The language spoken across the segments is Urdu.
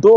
2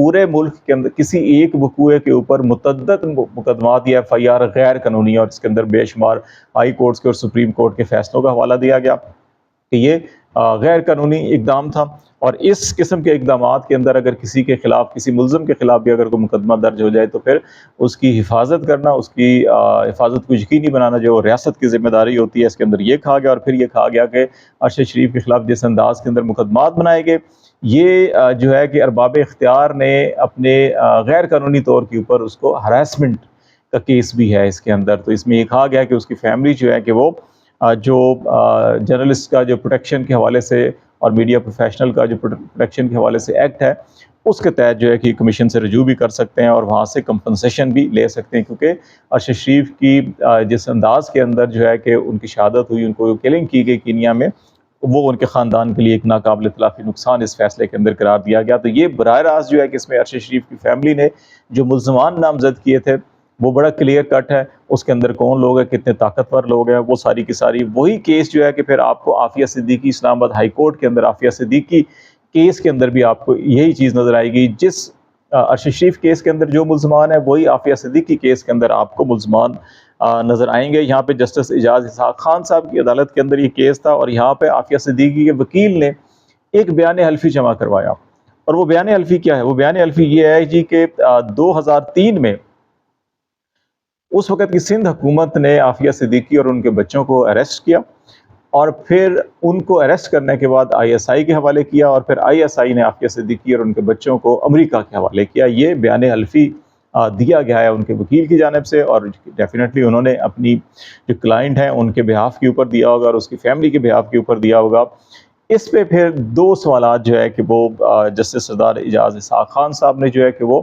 پورے ملک کے اندر کسی ایک وقوعے کے اوپر متعدد مقدمات یا FIR غیر قانونی، اور اس کے اندر بے شمار ہائی کورٹس کے اور سپریم کورٹ کے فیصلوں کا حوالہ دیا گیا کہ یہ غیر قانونی اقدام تھا. اور اس قسم کے اقدامات کے اندر اگر کسی کے خلاف، کسی ملزم کے خلاف بھی اگر کوئی مقدمہ درج ہو جائے تو پھر اس کی حفاظت کرنا، اس کی حفاظت کو یقینی بنانا جو ریاست کی ذمہ داری ہوتی ہے، اس کے اندر یہ کہا گیا. اور پھر یہ کہا گیا کہ ارشد شریف کے خلاف جس انداز کے اندر مقدمات بنائے گئے، یہ جو ہے کہ ارباب اختیار نے اپنے غیر قانونی طور کے اوپر اس کو ہراسمنٹ کا کیس بھی ہے اس کے اندر. تو اس میں یہ کہا گیا کہ اس کی فیملی جو ہے کہ وہ جو جرنلسٹ کا جو پروٹیکشن کے حوالے سے اور میڈیا پروفیشنل کا جو پروٹیکشن کے حوالے سے ایکٹ ہے، اس کے تحت جو ہے کہ کمیشن سے رجوع بھی کر سکتے ہیں اور وہاں سے کمپنسیشن بھی لے سکتے ہیں، کیونکہ ارشد شریف کی جس انداز کے اندر جو ہے کہ ان کی شہادت ہوئی، ان کو کلنگ کی گئی کینیا میں، وہ ان کے خاندان کے لیے ایک ناقابل تلافی نقصان اس فیصلے کے اندر قرار دیا گیا. تو یہ براہ راست جو ہے کہ اس میں ارشد شریف کی فیملی نے جو ملزمان نامزد کیے تھے وہ بڑا کلیئر کٹ ہے. اس کے اندر کون لوگ ہیں، کتنے طاقتور لوگ ہیں، وہ ساری کی ساری وہی کیس جو ہے کہ پھر آپ کو عافیہ صدیقی اسلام آباد ہائی کورٹ کے اندر عافیہ صدیقی کیس کے اندر بھی آپ کو یہی چیز نظر آئے گی. جس ارشد شریف کیس کے اندر جو ملزمان ہیں وہی عافیہ صدیقی کیس کے اندر آپ کو ملزمان نظر آئیں گے. یہاں پہ جسٹس اعجاز اسحاق خان صاحب کی عدالت کے اندر یہ کیس تھا، اور یہاں پہ عافیہ صدیقی کے وکیل نے ایک بیان حلفی جمع کروایا. اور وہ بیان حلفی کیا ہے؟ وہ بیان حلفی یہ ہے جی کہ 2003 میں اس وقت کی سندھ حکومت نے عافیہ صدیقی اور ان کے بچوں کو اریسٹ کیا، اور پھر ان کو اریسٹ کرنے کے بعد ISI کے حوالے کیا، اور پھر ISI نے عافیہ صدیقی اور ان کے بچوں کو امریکہ کے حوالے کیا. یہ بیان حلفی دیا گیا ہے ان کے وکیل کی جانب سے، اور ڈیفینیٹلی انہوں نے اپنی جو کلائنٹ ہیں ان کے بہاف کے اوپر دیا ہوگا اور اس کی فیملی کے بہاف کے اوپر دیا ہوگا. اس پہ پھر دو سوالات جو ہے کہ وہ جسٹس سردار اعجاز اسحاق خان صاحب نے جو ہے کہ وہ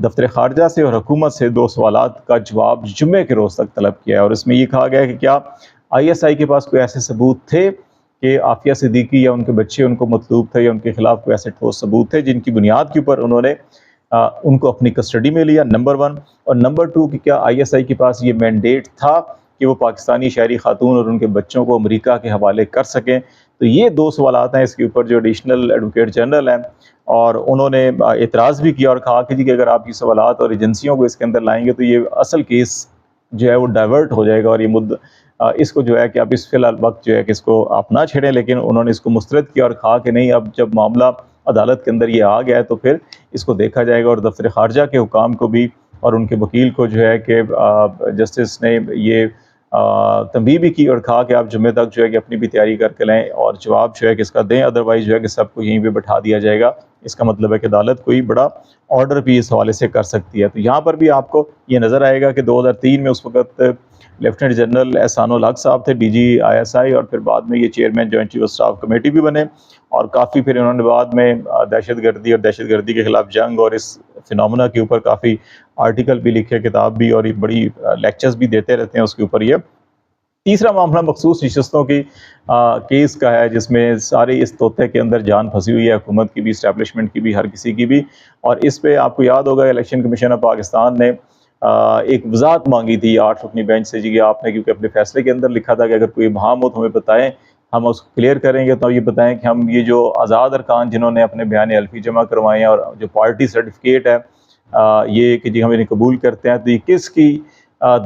دفتر خارجہ سے اور حکومت سے دو سوالات کا جواب جمعے کے روز تک طلب کیا ہے. اور اس میں یہ کہا گیا کہ کیا ISI کے پاس کوئی ایسے ثبوت تھے کہ عافیہ صدیقی یا ان کے بچے ان کو مطلوب تھے، یا ان کے خلاف کوئی ایسے ٹھوس ثبوت تھے جن کی بنیاد کے اوپر انہوں نے ان کو اپنی کسٹڈی میں لیا، نمبر 1. اور نمبر 2 کہ کیا ISI کے پاس یہ مینڈیٹ تھا کہ وہ پاکستانی شہری خاتون اور ان کے بچوں کو امریکہ کے حوالے کر سکیں. تو یہ دو سوالات ہیں. اس کے اوپر جو ایڈیشنل ایڈوکیٹ جنرل ہیں اور انہوں نے اعتراض بھی کیا اور کہا کہ جی کہ اگر آپ یہ سوالات اور ایجنسیوں کو اس کے اندر لائیں گے تو یہ اصل کیس جو ہے وہ ڈائیورٹ ہو جائے گا، اور یہ اس کو جو ہے کہ آپ اس فی الحال وقت جو ہے کہ اس کو آپ نہ چھیڑیں. لیکن انہوں نے اس کو مسترد کیا اور کہا کہ نہیں، اب جب معاملہ عدالت کے اندر یہ آ گیا ہے تو پھر اس کو دیکھا جائے گا. اور دفتر خارجہ کے حکام کو بھی اور ان کے وکیل کو جو ہے کہ جسٹس نے یہ تنبیہ بھی کی اور کہا کہ آپ جمعے تک جو ہے کہ اپنی بھی تیاری کر کے لیں اور جواب جو ہے کہ اس کا دیں، ادروائز جو ہے کہ سب کو یہیں پہ بٹھا دیا جائے گا. اس کا مطلب ہے کہ عدالت کوئی بڑا آرڈر بھی اس حوالے سے کر سکتی ہے. تو یہاں پر بھی آپ کو یہ نظر آئے گا کہ 2003 میں اس وقت لیفٹیننٹ جنرل احسان الحق صاحب تھے DG ISI، اور پھر بعد میں یہ chairman joint chief of staff committee بھی بنے، اور کافی پھر انہوں نے بعد میں دہشت گردی اور دہشت گردی کے خلاف جنگ اور اس فینومنا کے اوپر کافی آرٹیکل بھی لکھے، کتاب بھی، اور یہ بڑی لیکچرز بھی دیتے رہتے ہیں اس کے اوپر. یہ تیسرا معاملہ مخصوص نشستوں کی کیس کا ہے، جس میں سارے اس طوطے کے اندر جان پھنسی ہوئی ہے، حکومت کی بھی، اسٹیبلشمنٹ کی بھی، ہر کسی کی بھی. اور اس پہ آپ کو یاد ہوگا الیکشن کمیشن آف پاکستان نے ایک وضاحت مانگی تھی 8 رکنی بینچ سے، جی کہ آپ نے کیونکہ اپنے فیصلے کے اندر لکھا تھا کہ اگر کوئی ابہام ہو تو ہمیں بتائیں، ہم اس کو کلیئر کریں گے. تو یہ بتائیں کہ ہم یہ جو آزاد ارکان جنہوں نے اپنے بیان حلفی جمع کروائے ہیں اور جو پارٹی سرٹیفکیٹ ہے یہ کہ جی ہم انہیں قبول کرتے ہیں، تو یہ کس کی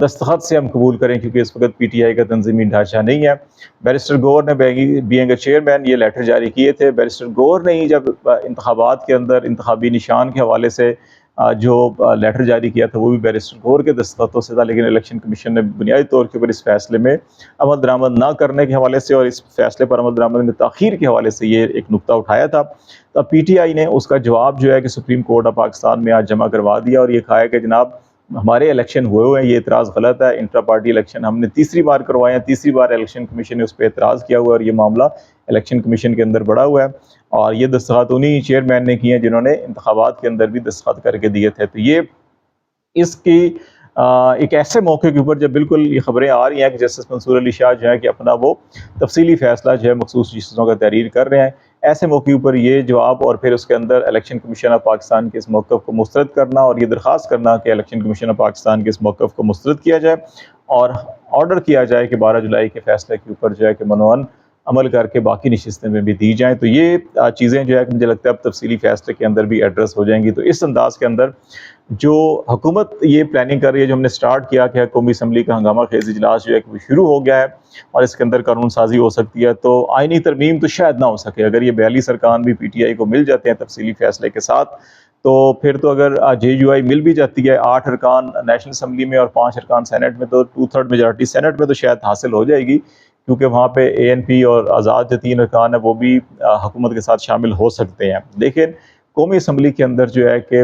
دستخط سے ہم قبول کریں، کیونکہ اس وقت PTI کا تنظیمی ڈھانچہ نہیں ہے. بیرسٹر گور نے بینگ اے چیئرمین یہ لیٹر جاری کیے تھے. بیرسٹر گور نے ہی جب انتخابات کے اندر انتخابی نشان کے حوالے سے جو لیٹر جاری کیا تھا وہ بھی بیرسٹر گور کے دستخطوں سے تھا، لیکن الیکشن کمیشن نے بنیادی طور کے اوپر اس فیصلے میں عمل درآمد نہ کرنے کے حوالے سے اور اس فیصلے پر عمل درآمد میں تاخیر کے حوالے سے یہ ایک نقطہ اٹھایا تھا. تو PTI نے اس کا جواب جو ہے کہ سپریم کورٹ آف پاکستان میں آج جمع کروا دیا، اور یہ کہا ہے کہ جناب ہمارے الیکشن ہوئے ہیں، یہ اعتراض غلط ہے. انٹرا پارٹی الیکشن ہم نے تیسری بار کروائے ہیں، تیسری بار الیکشن کمیشن نے اس پہ اعتراض کیا ہوا ہے، اور یہ معاملہ الیکشن کمیشن کے اندر بڑا ہوا ہے. اور یہ دستخط انہی چیئرمین نے کیے ہیں جنہوں نے انتخابات کے اندر بھی دستخط کر کے دیے تھے. تو یہ اس کی ایک ایسے موقع کے اوپر جب بالکل یہ خبریں آ رہی ہیں کہ جسٹس منصور علی شاہ جو ہے کہ اپنا وہ تفصیلی فیصلہ جو ہے مخصوص نشستوں کا تحریر کر رہے ہیں، ایسے موقع پر یہ جواب اور پھر اس کے اندر الیکشن کمیشن آف پاکستان کے اس موقف کو مسترد کرنا اور یہ درخواست کرنا کہ الیکشن کمیشن آف پاکستان کے اس موقف کو مسترد کیا جائے اور آرڈر کیا جائے کہ 12 جولائی کے فیصلے کے اوپر جو ہے کہ منوعن عمل کر کے باقی نشستیں میں بھی دی جائیں. تو یہ چیزیں جو ہے کہ مجھے لگتا ہے اب تفصیلی فیصلے کے اندر بھی ایڈریس ہو جائیں گی. تو اس انداز کے اندر جو حکومت یہ پلاننگ کر رہی ہے، جو ہم نے سٹارٹ کیا کہ قومی اسمبلی کا ہنگامہ خیز اجلاس جو ہے کہ وہ شروع ہو گیا ہے اور اس کے اندر قانون سازی ہو سکتی ہے، تو آئینی ترمیم تو شاید نہ ہو سکے. اگر یہ 42 ارکان بھی پی ٹی آئی کو مل جاتے ہیں تفصیلی فیصلے کے ساتھ، تو پھر تو اگر جے یو آئی مل بھی جاتی ہے 8 ارکان نیشنل اسمبلی میں اور 5 ارکان سینٹ میں، تو 2/3 میجارٹی سینٹ میں تو شاید حاصل ہو جائے گی، کیونکہ وہاں پہ اے این پی اور آزاد جو 3 ارکان ہیں وہ بھی حکومت کے ساتھ شامل ہو سکتے ہیں. لیکن قومی اسمبلی کے اندر جو ہے کہ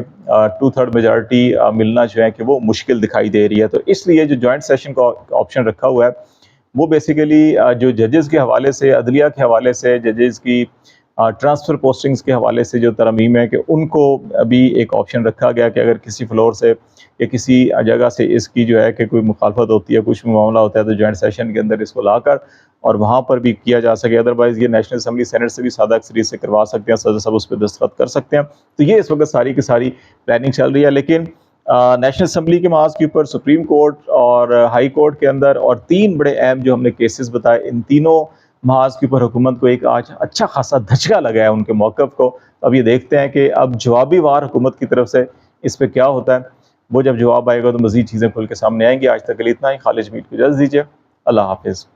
2/3 میجارٹی ملنا جو ہے کہ وہ مشکل دکھائی دے رہی ہے. تو اس لیے جو جوائنٹ سیشن کا آپشن رکھا ہوا ہے وہ بیسیکلی جو ججز کے حوالے سے، عدلیہ کے حوالے سے، ججز کی ٹرانسفر پوسٹنگز کے حوالے سے جو ترمیم ہے کہ ان کو ابھی ایک آپشن رکھا گیا کہ اگر کسی فلور سے یا کسی جگہ سے اس کی جو ہے کہ کوئی مخالفت ہوتی ہے، کچھ بھی معاملہ ہوتا ہے، تو جوائنٹ سیشن کے اندر اس کو لا کر اور وہاں پر بھی کیا جا سکے. ادروائز یہ نیشنل اسمبلی سینٹ سے بھی سادہ اکثریت سے کروا سکتے ہیں، صدر صاحب اس پہ دستخط کر سکتے ہیں. تو یہ اس وقت ساری کی ساری پلاننگ چل رہی ہے. لیکن نیشنل اسمبلی کے محاذ کے اوپر سپریم کورٹ اور ہائی کورٹ کے اندر اور 3 بڑے اہم جو ہم نے کیسز بتائے، ان تینوں محاذ کے اوپر حکومت کو ایک آج اچھا خاصا دھچکا لگا ہے ان کے موقف کو. اب یہ دیکھتے ہیں کہ اب جوابی وار حکومت کی طرف سے اس پہ کیا ہوتا ہے. وہ جب جواب آئے گا تو مزید چیزیں کھل کے سامنے آئیں گی. آج تک کے لیے اتنا ہی. خالد جمیل کو اجازت دیجیے. اللہ حافظ.